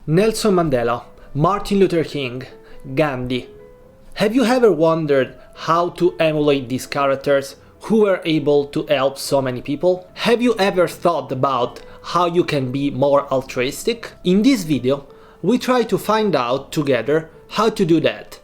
Nelson Mandela, Martin Luther King, Gandhi. Have you ever wondered how to emulate these characters who were able to help so many people? Have you ever thought about how you can be more altruistic? In this video, we try to find out together how to do that,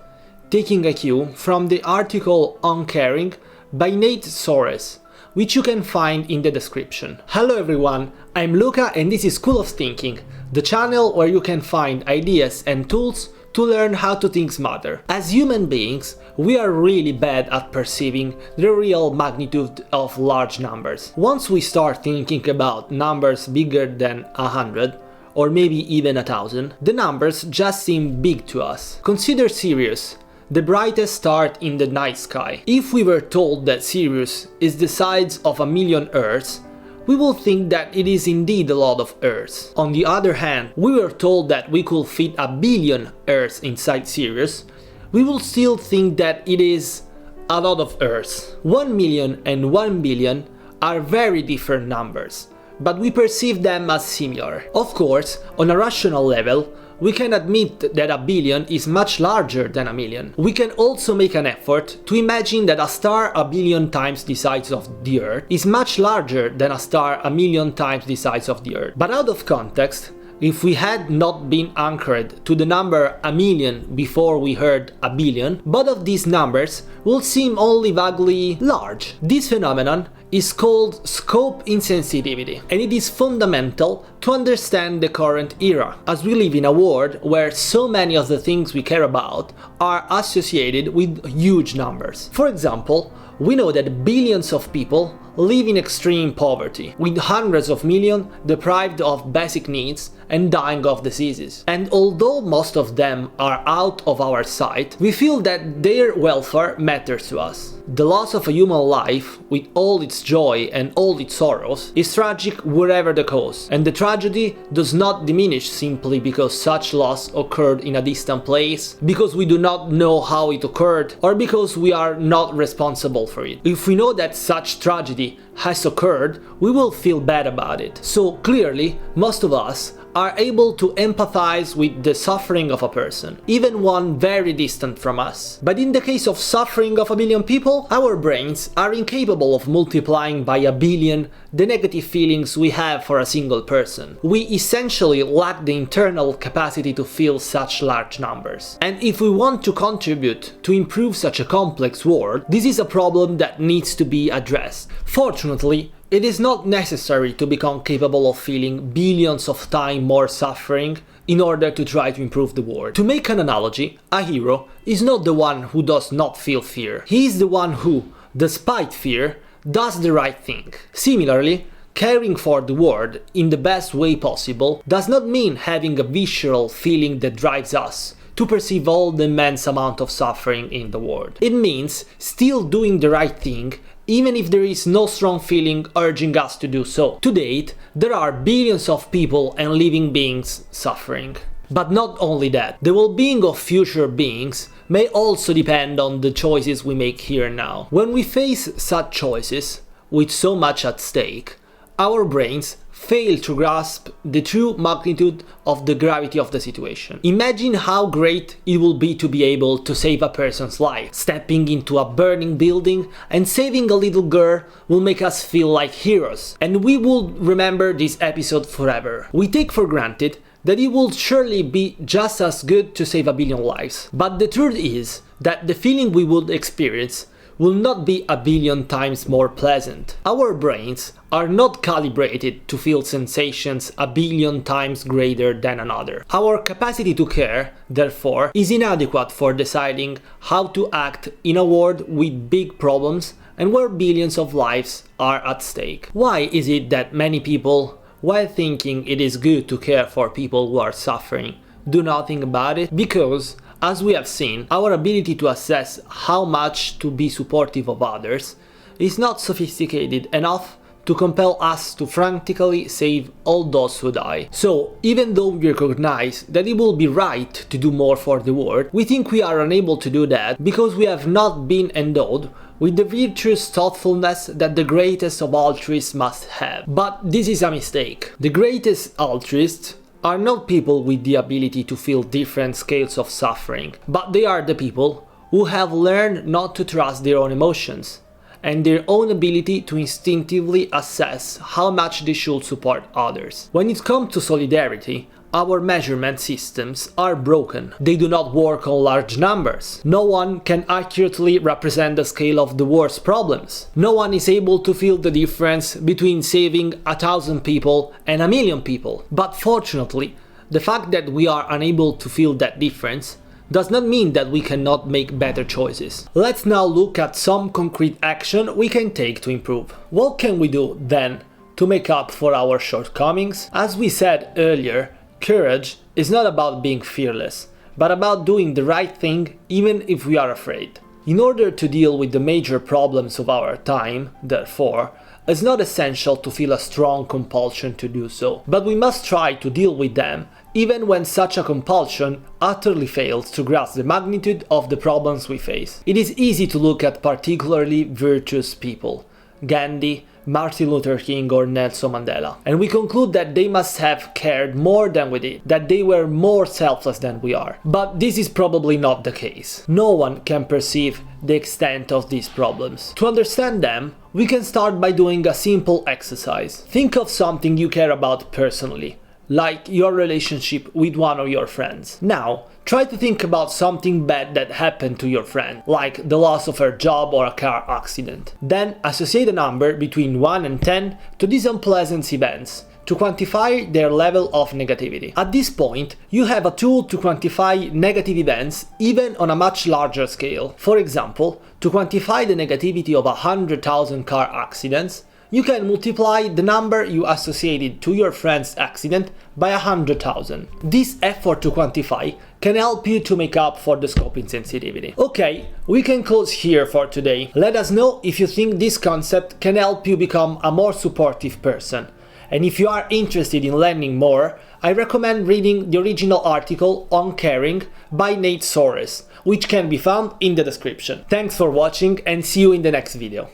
taking a cue from the article on Caring by Soares, which you can find in the description. Hello everyone, I'm Luca and this is School of Thinking, the channel where you can find ideas and tools to learn how to think smarter. As human beings, we are really bad at perceiving the real magnitude of large numbers. Once we start thinking about numbers bigger than 100, or maybe even 1,000, the numbers just seem big to us. Consider Sirius, the brightest star in the night sky. If we were told that Sirius is the size of 1,000,000 Earths, we will think that it is indeed a lot of Earths. On the other hand, we were told that we could fit 1,000,000,000 Earths inside Sirius, we will still think that it is a lot of Earths. 1,000,000 and 1,000,000,000 are very different numbers, but we perceive them as similar. Of course, on a rational level, we can admit that 1,000,000,000 is much larger than 1,000,000. We can also make an effort to imagine that a star 1,000,000,000 times the size of the Earth is much larger than a star 1,000,000 times the size of the Earth. But out of context, if we had not been anchored to the number 1,000,000 before we heard 1,000,000,000, both of these numbers will seem only vaguely large. This phenomenon is called scope insensitivity, and it is fundamental to understand the current era, as we live in a world where so many of the things we care about are associated with huge numbers. For example, we know that billions of people live in extreme poverty, with hundreds of millions deprived of basic needs and dying of diseases. And although most of them are out of our sight, we feel that their welfare matters to us. The loss of a human life, with all its joy and all its sorrows, is tragic wherever the cause, and the tragedy does not diminish simply because such loss occurred in a distant place, because we do not know how it occurred, or because we are not responsible for it. If we know that such tragedy has occurred, we will feel bad about it. So clearly, most of us are able to empathize with the suffering of a person, even one very distant from us. But in the case of suffering of 1,000,000,000 people, our brains are incapable of multiplying by 1,000,000,000 the negative feelings we have for a single person. We essentially lack the internal capacity to feel such large numbers. And if we want to contribute to improve such a complex world, this is a problem that needs to be addressed. Fortunately, it is not necessary to become capable of feeling billions of times more suffering in order to try to improve the world. To make an analogy, a hero is not the one who does not feel fear. He is the one who, despite fear, does the right thing. Similarly, caring for the world in the best way possible does not mean having a visceral feeling that drives us to perceive all the immense amount of suffering in the world. It means still doing the right thing, even if there is no strong feeling urging us to do so. To date, there are billions of people and living beings suffering. But not only that, the well-being of future beings may also depend on the choices we make here and now. When we face such choices, with so much at stake, our brains fail to grasp the true magnitude of the gravity of the situation. Imagine how great it will be to be able to save a person's life. Stepping into a burning building and saving a little girl will make us feel like heroes, and we will remember this episode forever. We take for granted that it will surely be just as good to save 1,000,000,000 lives. But the truth is that the feeling we would experience will not be 1,000,000,000 times more pleasant. Our brains are not calibrated to feel sensations 1,000,000,000 times greater than another. Our capacity to care, therefore, is inadequate for deciding how to act in a world with big problems and where billions of lives are at stake. Why is it that many people, while thinking it is good to care for people who are suffering, do nothing about it? Because, as we have seen, our ability to assess how much to be supportive of others is not sophisticated enough to compel us to frantically save all those who die. So, even though we recognize that it will be right to do more for the world, we think we are unable to do that because we have not been endowed with the virtuous thoughtfulness that the greatest of altruists must have. But this is a mistake. The greatest altruists are not people with the ability to feel different scales of suffering, but they are the people who have learned not to trust their own emotions and their own ability to instinctively assess how much they should support others. When it comes to solidarity, our measurement systems are broken. They do not work on large numbers. No one can accurately represent the scale of the world's problems. No one is able to feel the difference between saving 1,000 people and 1,000,000 people. But fortunately, the fact that we are unable to feel that difference does not mean that we cannot make better choices. Let's now look at some concrete action we can take to improve. What can we do then to make up for our shortcomings? As we said earlier, courage is not about being fearless, but about doing the right thing even if we are afraid. In order to deal with the major problems of our time, therefore, it's not essential to feel a strong compulsion to do so, but we must try to deal with them even when such a compulsion utterly fails to grasp the magnitude of the problems we face. It is easy to look at particularly virtuous people, Gandhi, Martin Luther King or Nelson Mandela, and we conclude that they must have cared more than we did, that they were more selfless than we are. But this is probably not the case. No one can perceive the extent of these problems. To understand them, we can start by doing a simple exercise. Think of something you care about personally, like your relationship with one of your friends. Now, try to think about something bad that happened to your friend, like the loss of her job or a car accident. Then associate a number between 1 and 10 to these unpleasant events to quantify their level of negativity. At this point, you have a tool to quantify negative events even on a much larger scale. For example, to quantify the negativity of 100,000 car accidents, you can multiply the number you associated to your friend's accident by 100,000. This effort to quantify can help you to make up for the scope insensitivity. Okay, we can close here for today. Let us know if you think this concept can help you become a more supportive person. And if you are interested in learning more, I recommend reading the original article on caring by Soares, which can be found in the description. Thanks for watching and see you in the next video.